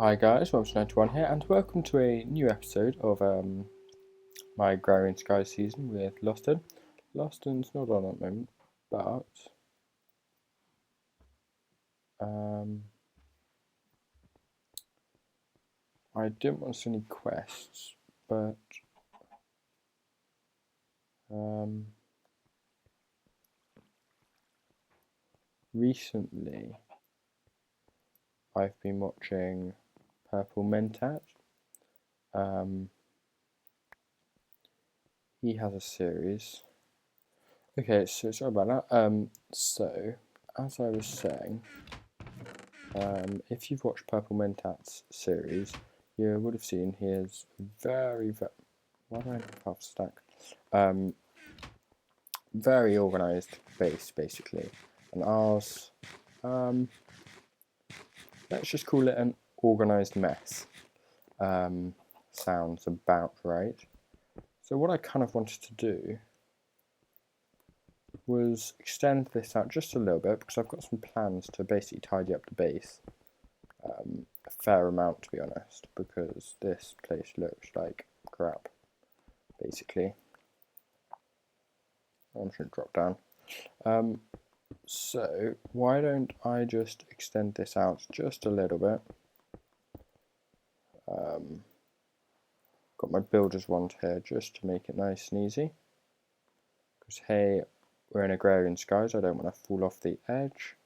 Hi guys, mobbsy91 here, and welcome to a new episode of my Agrarian Skies season with Loston. Loston's not on at the moment, but I didn't want to see any quests, but recently I've been watching Purple Mentat. He has a series. Okay, so sorry about that. So as I was saying, if you've watched Purple Mentat's series, you would have seen he is very why do I have half stack? Very organised base basically, and ours, let's just call it an organised mess. Sounds about right. So what I kind of wanted to do was extend this out just a little bit, because I've got some plans to basically tidy up the base a fair amount, to be honest, because this place looks like crap basically. I'm just going to drop down. So why don't I just extend this out just a little bit. Got my builder's wand here just to make it nice and easy, because hey, we're in Agrarian Skies, I don't want to fall off the edge.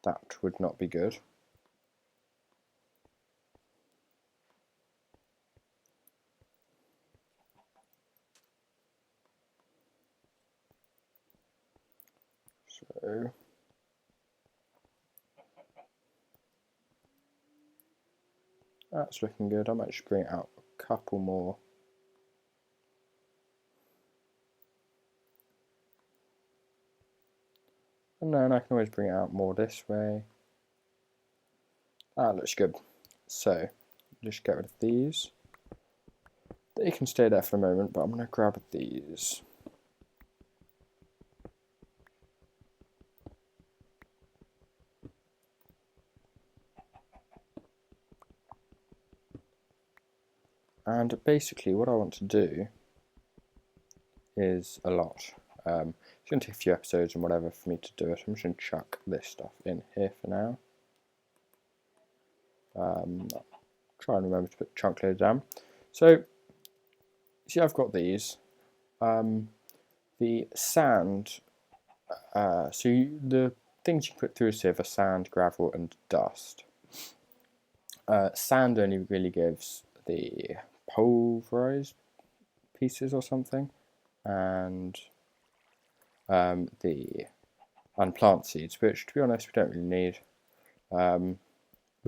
That would not be good. So that's looking good. I might just bring out a couple more. And then I can always bring it out more this way. That looks good. So just get rid of these. They can stay there for a moment, but I'm going to grab these. And basically what I want to do is a lot. It's going to take a few episodes and whatever for me to do it. I'm just going to chuck this stuff in here for now. Try and remember to put chunk loads down. So, see, I've got these. The sand, the things you can put through a sieve are sand, gravel and dust. Sand only really gives the pulverized pieces or something, and plant seeds, which to be honest we don't really need. We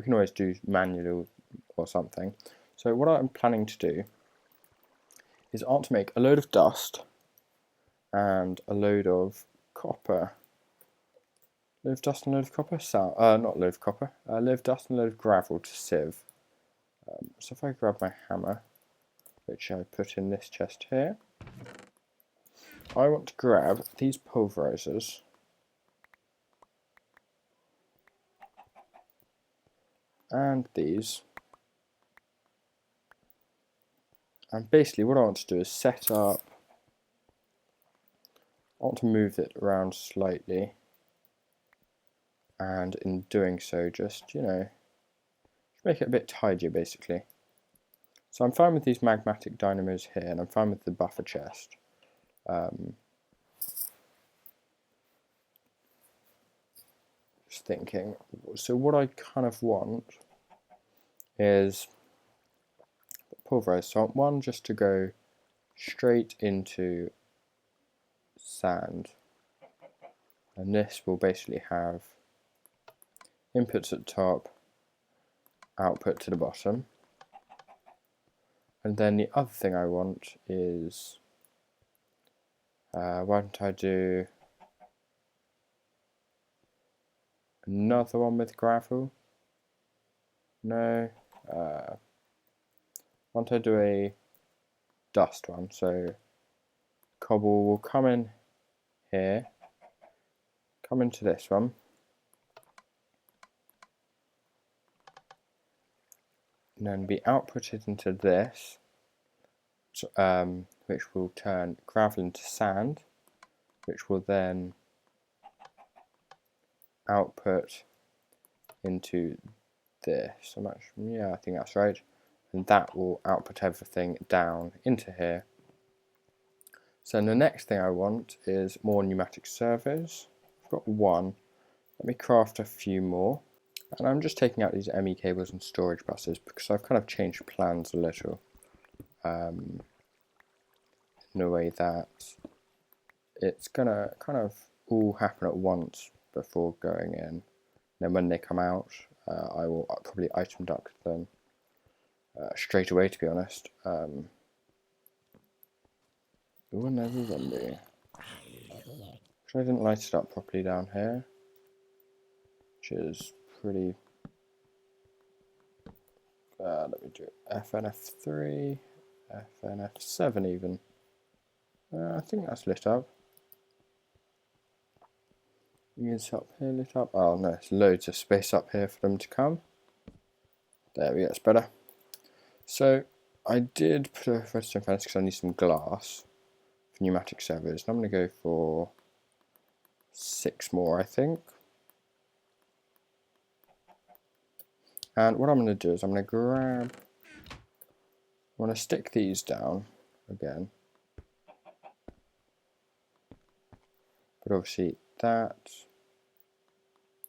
can always do manual or something. So what I'm planning to do is I want to make a load of dust and a load of copper. Load of dust and a load of copper? Not a load of copper. A load of dust and a load of gravel to sieve. So if I grab my hammer, which I put in this chest here, I want to grab these pulverizers and these, and basically what I want to do is set up, I want to move it around slightly, and in doing so just, you know, make it a bit tidier basically. So I'm fine with these magmatic dynamos here, and I'm fine with the buffer chest. Just thinking, so what I kind of want is pulverized. So I want one just to go straight into sand, and this will basically have inputs at the top, output to the bottom. And then the other thing I want is, why don't I do another one with gravel? No. Why don't I do a dust one? So cobble will come in here, come into this one, and then be outputted into this, which will turn gravel into sand, which will then output into this. Yeah, I think that's right. And that will output everything down into here. So the next thing I want is more pneumatic servos. I've got one. Let me craft a few more. And I'm just taking out these ME cables and storage buses because I've kind of changed plans a little. In a way that it's gonna kind of all happen at once before going in. Then when they come out, I will probably item duct them straight away, to be honest. Ooh, another zombie. I didn't light it up properly down here, which is pretty... let me do FNF3, FNF7 even. I think that's lit up. Is up here lit up? Oh no, there's loads of space up here for them to come. There we go, it's better. So I did put a redstone fence because I need some glass for pneumatic servos. And I'm going to go for 6 more, I think. And what I'm going to do is I'm going to stick these down again. But obviously that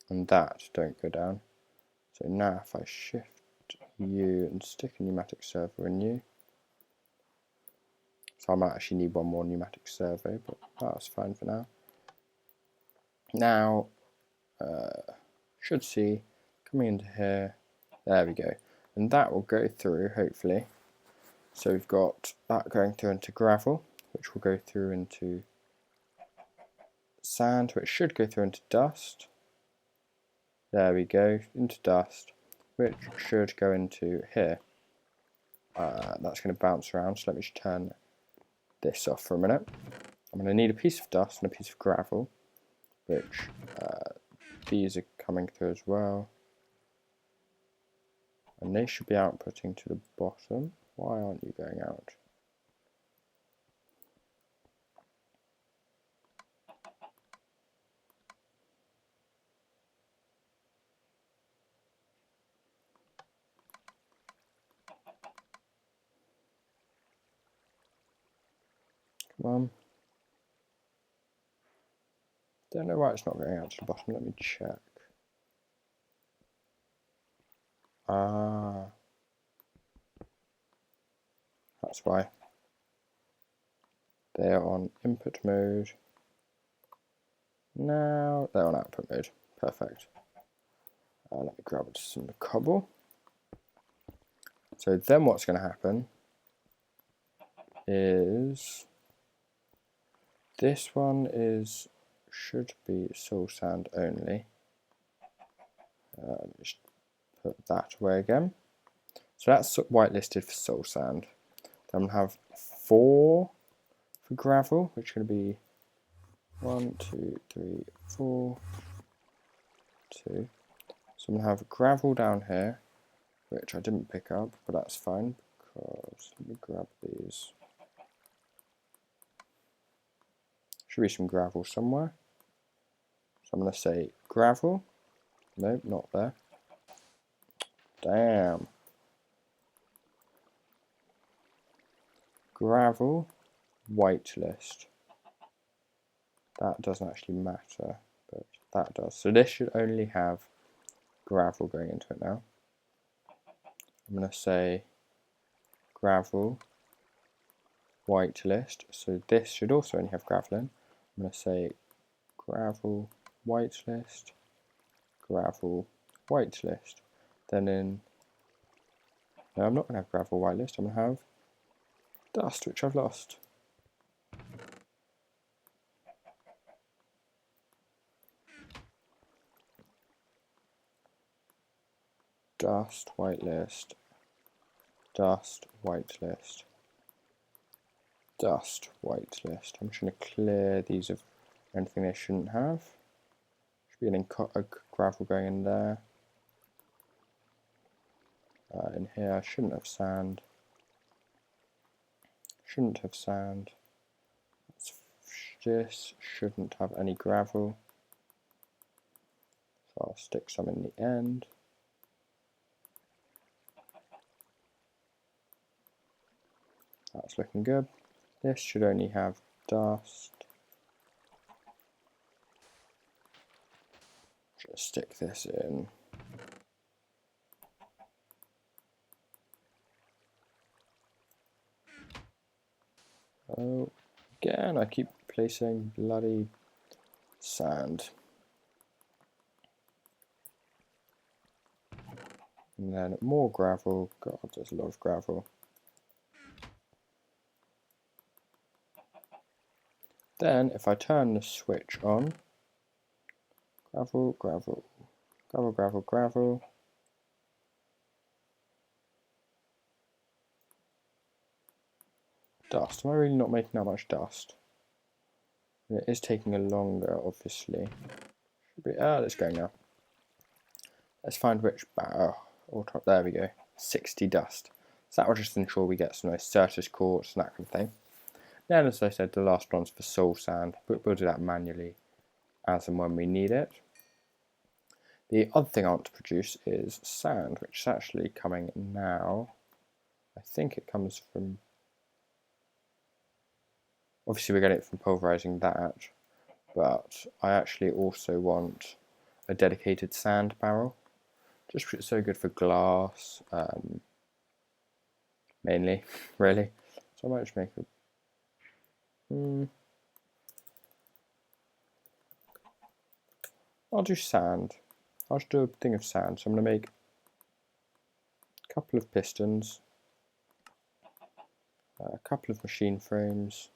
and that don't go down. So now if I shift you and stick a pneumatic servo in you. So I might actually need one more pneumatic servo, but that's fine for now. Now, should see coming into here. There we go. And that will go through, hopefully. So we've got that going through into gravel, which will go through into sand, which should go through into dust. There we go, into dust, which should go into here. That's going to bounce around, so let me just turn this off for a minute. I'm going to need a piece of dust and a piece of gravel, which these are coming through as well. And they should be outputting to the bottom. Why aren't you going out? Come on. Don't know why it's not going out to the bottom. Let me check. Ah. That's why. They're on input mode. Now they're on output mode. Perfect. Let me grab some cobble. So then what's going to happen is this one should be soul sand only. Just put that away again. So that's whitelisted for soul sand. Then I'm going to have 4 for gravel, which is going to be 1, 2, 3, 4, 2. So I'm going to have gravel down here, which I didn't pick up, but that's fine because let me grab these. Should be some gravel somewhere. So I'm going to say gravel. Nope, not there. Damn. Gravel, whitelist. That doesn't actually matter, but that does. So this should only have gravel going into it now. I'm going to say gravel, whitelist. So this should also only have gravel in. I'm going to say gravel, whitelist, gravel, whitelist. Then no, I'm not going to have gravel, whitelist. I'm going to have dust, which I've lost. Dust, whitelist, dust, whitelist, dust, whitelist. I'm just going to clear these of anything they shouldn't have. Should be a gravel going in there. In here, I shouldn't have sand. Shouldn't have sand. This shouldn't have any gravel. So I'll stick some in the end. That's looking good. This should only have dust. Just stick this in. Oh, again, I keep placing bloody sand. And then more gravel. God, there's a lot of gravel. Then, if I turn the switch on, gravel, gravel, gravel, gravel, gravel. Dust. Am I really not making that much dust? It is taking a longer, obviously. Should be, let's go now. Let's find which barrel. There we go. 60 dust. So that will just ensure we get some nice surface quartz and that kind of thing. Then, as I said, the last one's for soul sand, but we'll do that manually as and when we need it. The other thing I want to produce is sand, which is actually coming now. I think it comes from... Obviously, we're getting it from pulverizing that, but I actually also want a dedicated sand barrel, just because it's so good for glass, mainly, really. So I might just make a... I'll do sand. I'll just do a thing of sand. So I'm going to make a couple of pistons, a couple of machine frames,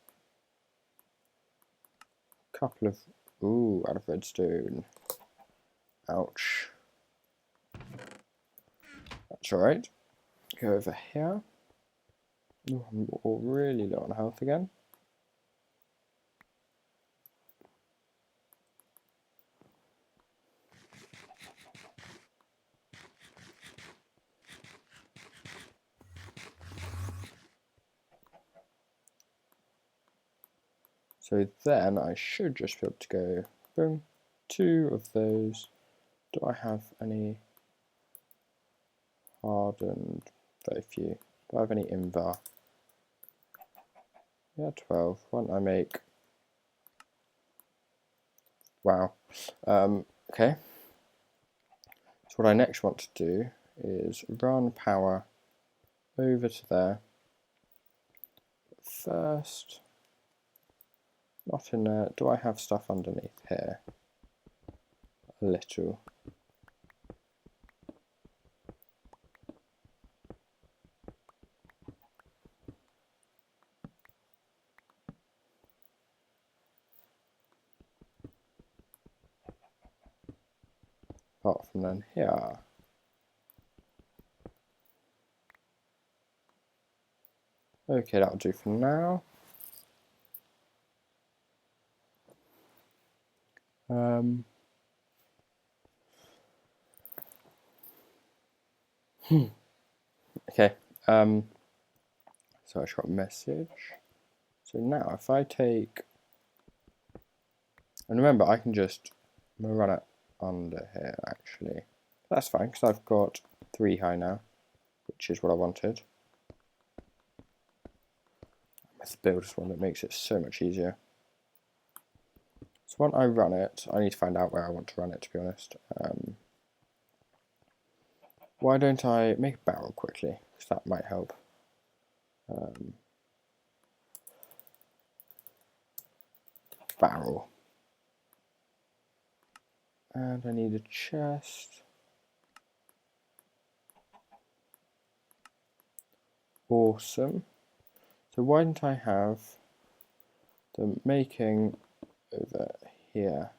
a couple of... Ooh, out of redstone. Ouch. That's alright. Go over here. Ooh, I'm really low on health again. So then I should just be able to go, boom, 2 of those. Do I have any hardened? Very few. Do I have any invar? Yeah, 12. Why don't I make... Wow. Okay. So what I next want to do is run power over to there. But first, not in there. Do I have stuff underneath here? A little. Apart from then here. Okay, that'll do for now. Okay, so I just got a message. So now if I take, and remember I can just run it under here actually. That's fine because I've got 3 high now, which is what I wanted. Let's build this one that makes it so much easier. So when I run it, I need to find out where I want to run it, to be honest. Why don't I make a barrel quickly, because that might help. Barrel. And I need a chest. Awesome. So why don't I have the making over here?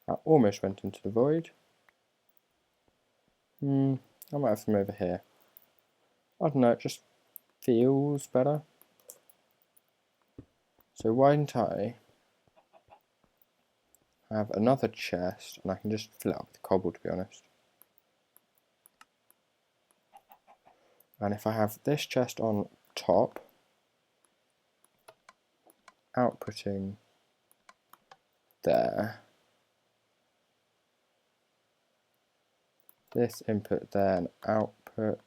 That almost went into the void. I might have them over here. I don't know, it just feels better. So why don't I I have another chest, and I can just fill it up with cobble, to be honest. And if I have this chest on top, outputting there, this input there, and output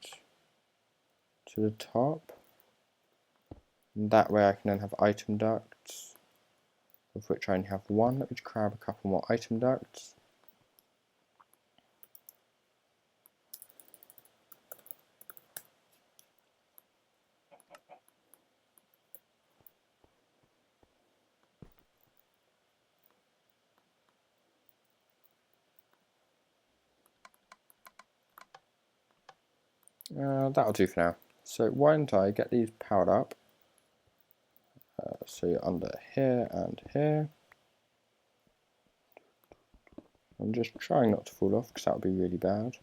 to the top, and that way I can then have item ducts, of which I only have one. Let me just grab a couple more item ducts. That'll do for now. So why don't I get these powered up? So you're under here and here. I'm just trying not to fall off because that would be really bad.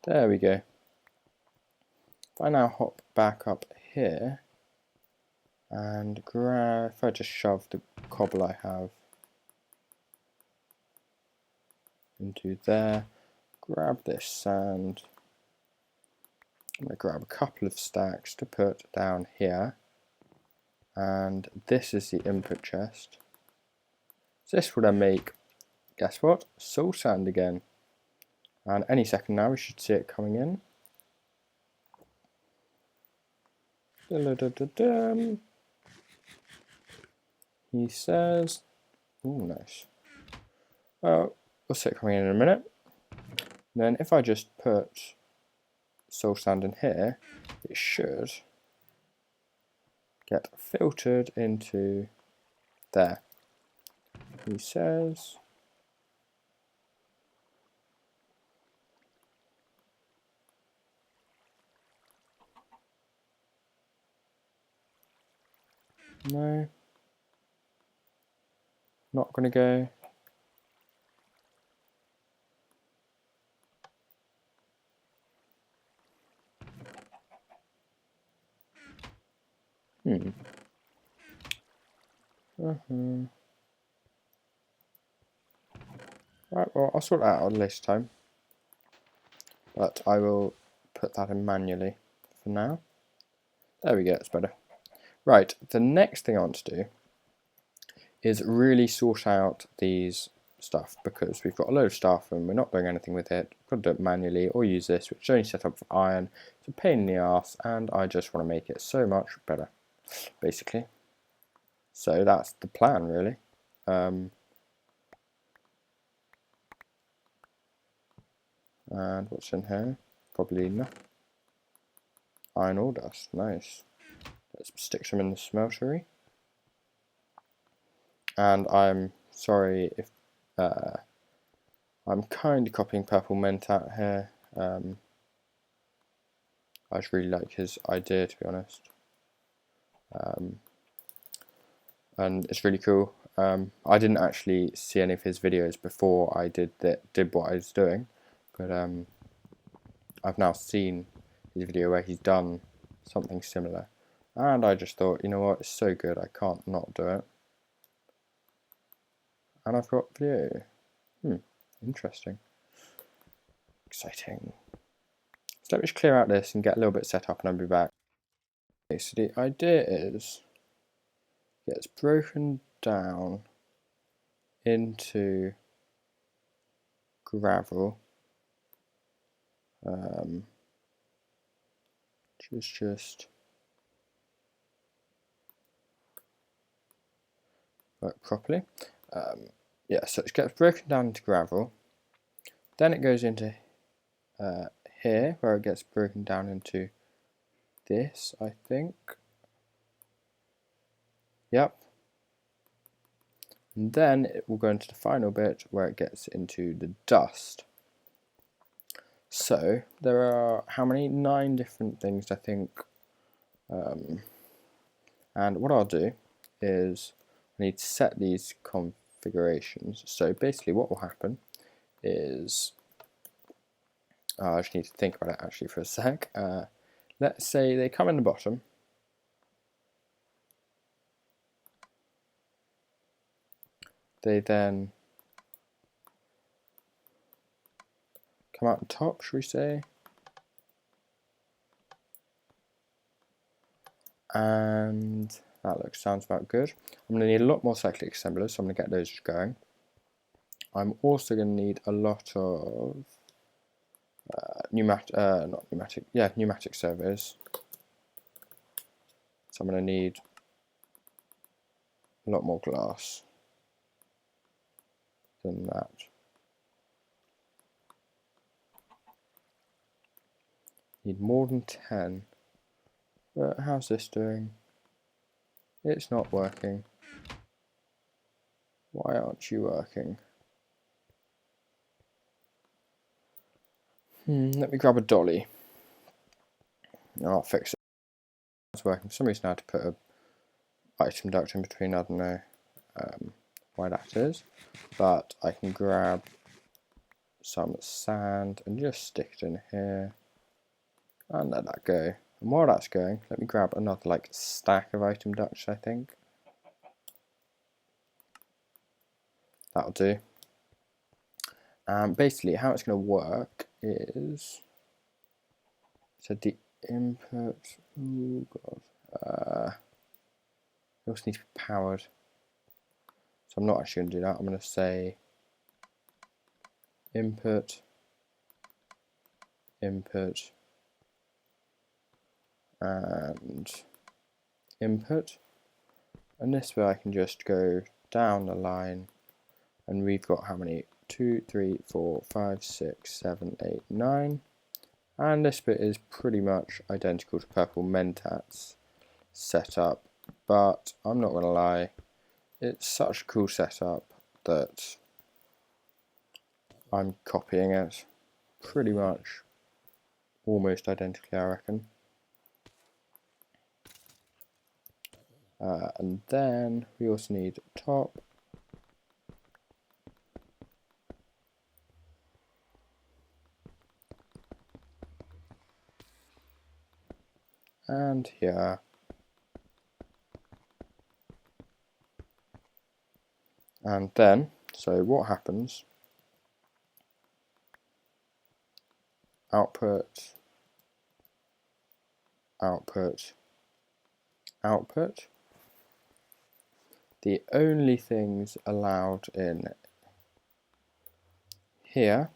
There we go. If I now hop back up here and grab, if I just shove the cobble I have into there, grab this sand, I'm going to grab a couple of stacks to put down here, and this is the input chest. So this will then make, guess what, soul sand again, and any second now we should see it coming in. He says, oh nice. Well, we'll see it coming in a minute. Then if I just put soul sand in here, it should get filtered into there. He says, no, not going to go. Right, well, I'll sort that out later time, but I will put that in manually for now. There we go, it's better. Right, the next thing I want to do is really sort out these stuff, because we've got a load of stuff and we're not doing anything with it. We've got to do it manually or use this, which is only set up for iron. It's a pain in the ass, and I just want to make it so much better, basically. So that's the plan, really. And what's in here? Probably nothing. Iron ore dust, nice. Let's stick some in the smeltery. And I'm sorry if I'm kind of copying Purple Mentat here. I just really like his idea, to be honest. And it's really cool. I didn't actually see any of his videos before I did what I was doing, but I've now seen his video where he's done something similar, and I just thought, you know what, it's so good, I can't not do it. And I've got video. Interesting. Exciting. So let me just clear out this and get a little bit set up, and I'll be back. Okay, so the idea is, it's broken down into gravel, which is just work properly. Yeah, so it gets broken down into gravel, then it goes into here, where it gets broken down into this, I think. Yep. And then it will go into the final bit where it gets into the dust. So there are how many? 9 different things, I think. And what I'll do is I need to set these configurations. So basically what will happen is, I just need to think about it actually for a sec. Let's say they come in the bottom. They then come out the top, should we say? And that sounds about good. I'm going to need a lot more cyclic assemblers, so I'm going to get those going. I'm also going to need a lot of pneumatic servos. So I'm going to need a lot more glass than that. Need more than 10. But how's this doing? It's not working. Why aren't you working? Let me grab a dolly. I'll fix it. It's working. For some reason I had to put a item duct in between. I don't know why that is. But I can grab some sand and just stick it in here. And let that go. And while that's going, let me grab another stack of item ducts, I think. That'll do. Basically, how it's going to work is, so the input, oh god, it also needs to be powered. So I'm not actually going to do that. I'm going to say input, input, and input. And this way I can just go down the line, and we've got how many? 2, 3, 4, 5, 6, 7, 8, 9. And this bit is pretty much identical to Purple Mentat's setup, but I'm not going to lie, it's such a cool setup that I'm copying it pretty much almost identically, I reckon. And then we also need top. And here. And then, so what happens? Output, output, output. The only things allowed in here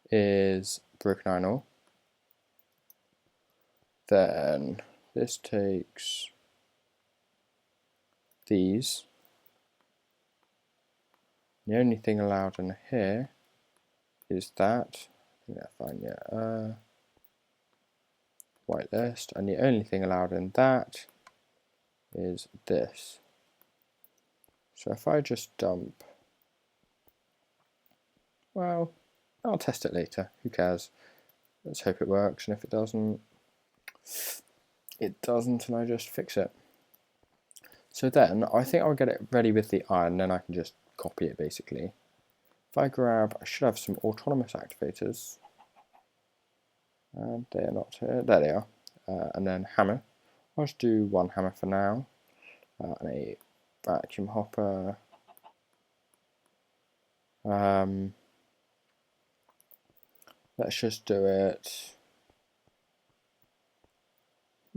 is broken iron ore. Then this takes these. The only thing allowed in here is that. I think that's fine, yeah. Whitelist, and the only thing allowed in that is this. So if I just dump, well, I'll test it later. Who cares? Let's hope it works, and if it doesn't, and I just fix it. So then I think I'll get it ready with the iron, then I can just copy it basically. If I grab, I should have some autonomous activators. And they are not here. There they are. And then hammer. I'll just do one hammer for now. And a vacuum hopper. Let's just do it.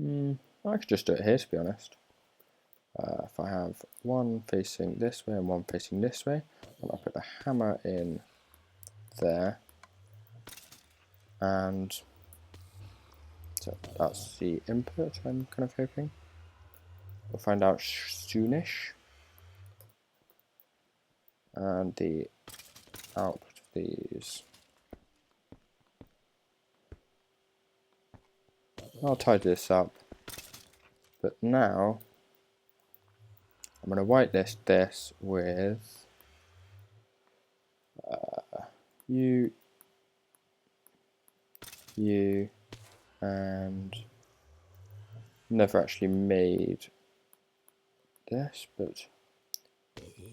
I could just do it here, to be honest. If I have one facing this way and one facing this way, and I'll put the hammer in there. And so that's the input, I'm kind of hoping. We'll find out soonish. And the output of these. I'll tidy this up. But now I'm going to whitelist this with you, and never actually made this, but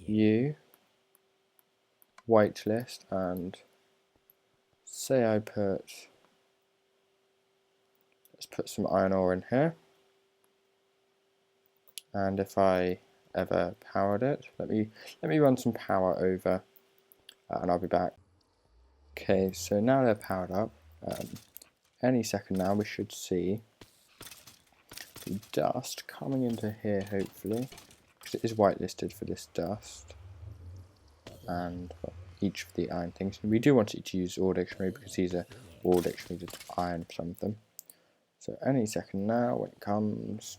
you whitelist, and say I put, let's put some iron ore in here, and if I ever powered it, let me run some power over, and I'll be back. Okay, so now they're powered up. Any second now we should see the dust coming into here, hopefully, because it is whitelisted for this dust, and well, each of the iron things. And we do want it to use ore dictionary because these are ore dictionary to iron for some of them. So any second now when it comes,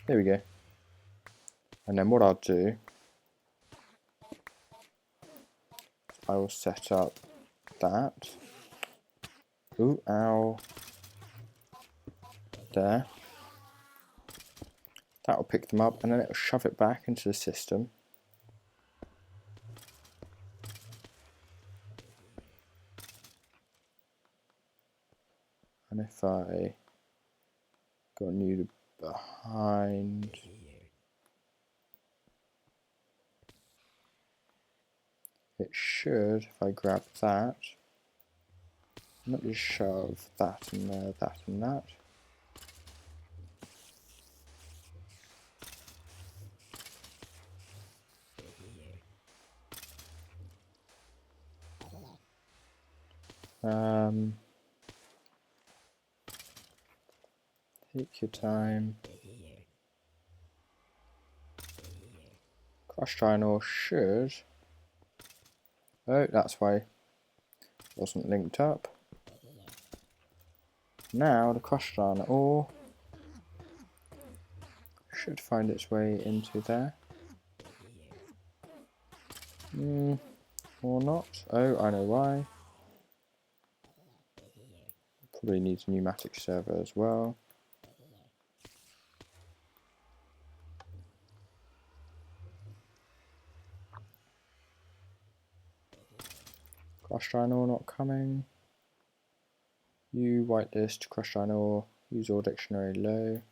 there we go. And then what I'll do, I will set up that. Ooh, ow. There. That will pick them up, and then it will shove it back into the system. And if I go new behind, it should, if I grab that, not just shove that in there, that and that. Take your time. Crushed iron ore should. Oh, that's why it wasn't linked up. Now the crushed iron ore should find its way into there. Or not. Oh, I know why. Probably needs a pneumatic server as well. Crushed iron ore not coming. You whitelist crushed iron ore. Use ore dictionary low.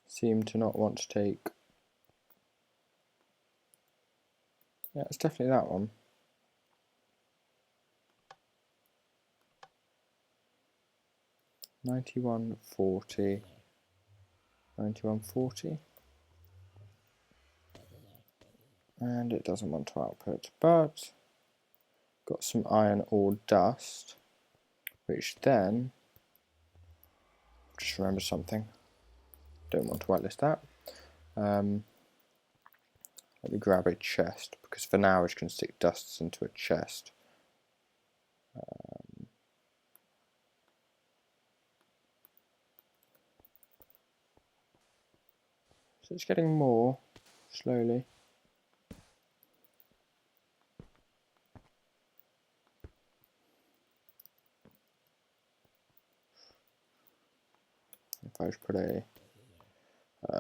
Seem to not want to take. Yeah, it's definitely that one. $91.40. $91.40. And it doesn't want to output, but got some iron ore dust, which then, just remember something, don't want to whitelist that. Let me grab a chest, because for now we can stick dusts into a chest. So it's getting more slowly. If I just put a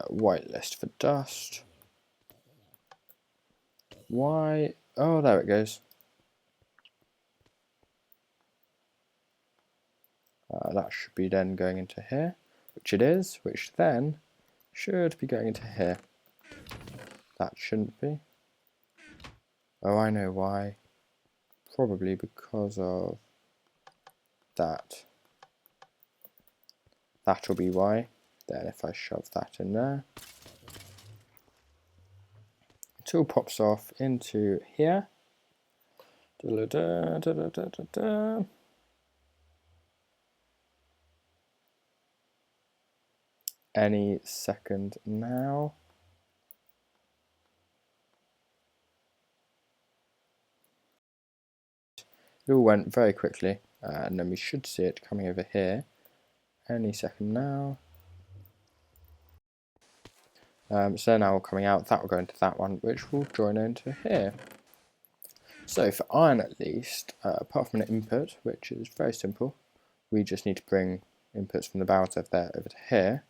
whitelist for dust. Why? Oh, there it goes. That should be then going into here, which it is, which then should be going into here. That shouldn't be. Oh, I know why. Probably because of that. That'll be why. Then if I shove that in there, it all pops off into here. Da -da -da -da -da -da -da. Any second now. It all went very quickly, and then we should see it coming over here any second now. So now all coming out, that will go into that one, which will join into here. So for iron at least, apart from an input, which is very simple, we just need to bring inputs from the barrels over there over to here.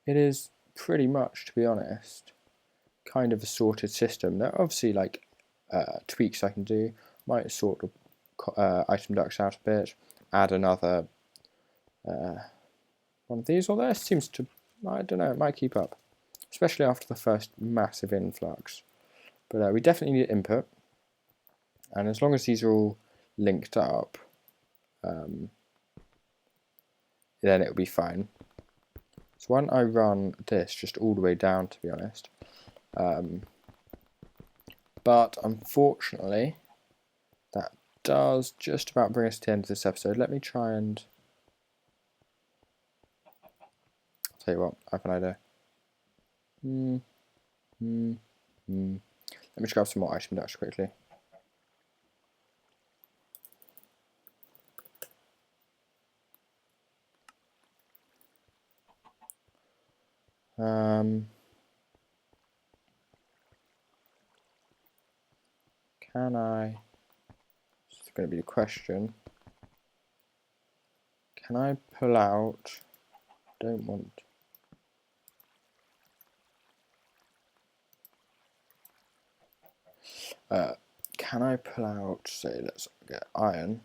It is pretty much, to be honest, kind of a sorted system. There are obviously like tweaks I can do. Might sort the item ducts out a bit, add another one of these, although it seems to, I don't know, it might keep up, especially after the first massive influx. But we definitely need input, and as long as these are all linked up, then it'll be fine. So why don't I run this just all the way down, to be honest. But unfortunately, that does just about bring us to the end of this episode. Let me try and... I'll tell you what, I have an idea. Let me just grab some more item ducts quickly. Can I... This is going to be the question. Can I pull out... Don't want... can I pull out, say, let's get iron.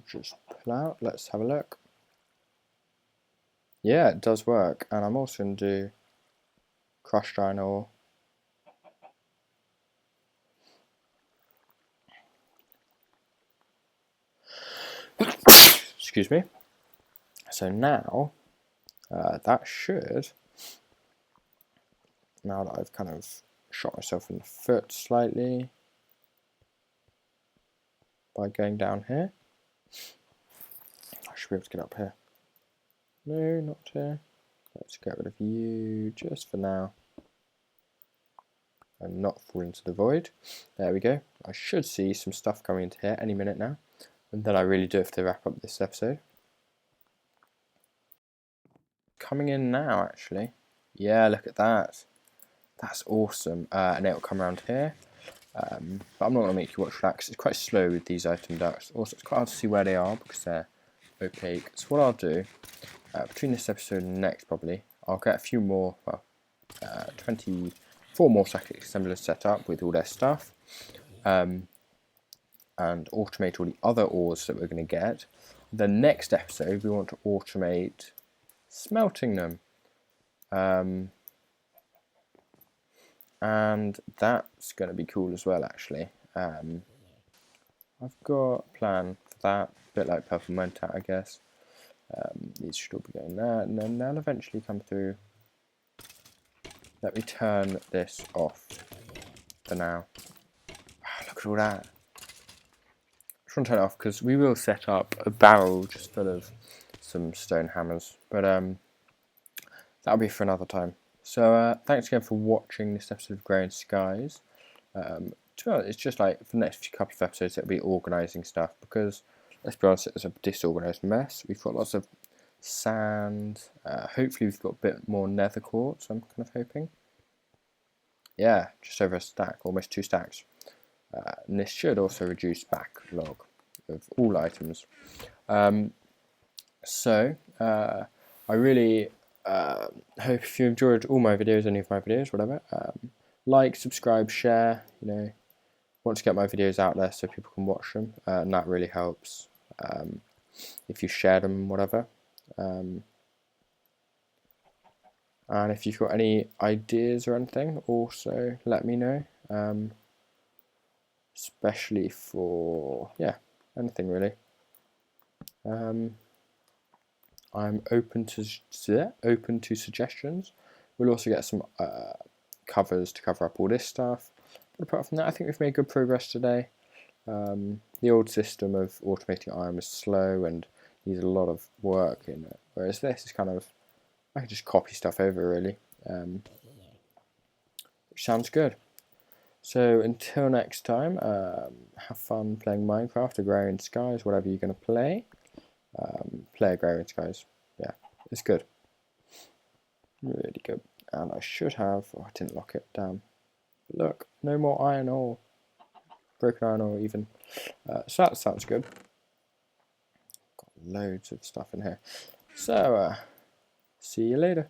Just pull out, let's have a look. Yeah, it does work, and I'm also going to do crushed iron ore. Excuse me. So now, that should, now that I've kind of shot myself in the foot slightly by going down here, I should be able to get up here. No, not here. Let's get rid of you just for now and not fall into the void. There we go. I should see some stuff coming into here any minute now, and then I really do have to wrap up this episode. Coming in now, actually. Yeah, look at that. That's awesome. And it'll come around here. But I'm not going to make you watch that because it's quite slow with these item ducts. Also, it's quite hard to see where they are because they're opaque. So what I'll do, between this episode and next probably, I'll get a few more, well, 24 more static assemblers set up with all their stuff. And automate all the other ores that we're going to get. The next episode, we want to automate smelting them. And that's going to be cool as well, actually. I've got a plan for that, a bit like Purple Mentat, I guess. These should all be going there, and then they'll eventually come through. Let me turn this off for now. Oh, look at all that. I just want to turn it off because we will set up a barrel just full of some stone hammers, but that'll be for another time. So thanks again for watching this episode of Agrarian Skies. To be honest, it's just like for the next couple of episodes it'll be organising stuff because, let's be honest, it's a disorganised mess. We've got lots of sand. Hopefully we've got a bit more nether quartz, I'm kind of hoping. Yeah, just over a stack, almost 2 stacks. And this should also reduce backlog of all items. So I really hope if you enjoyed all my videos, any of my videos, whatever, like, subscribe, share, you know, want to get my videos out there so people can watch them, and that really helps if you share them, whatever. And if you've got any ideas or anything, also let me know, especially for, yeah, anything really. I'm open to suggestions. We'll also get some covers to cover up all this stuff. But apart from that, I think we've made good progress today. The old system of automating iron was slow and needed a lot of work in it, whereas this is kind of, I can just copy stuff over really, which sounds good. So until next time, have fun playing Minecraft, Agrarian Skies, whatever you're going to play. Play Agrarian Skies. Yeah, it's good. Really good. And I should have... Oh, I didn't lock it down. But look, no more iron ore. Broken iron ore even. So that sounds good. Got loads of stuff in here. So, See you later.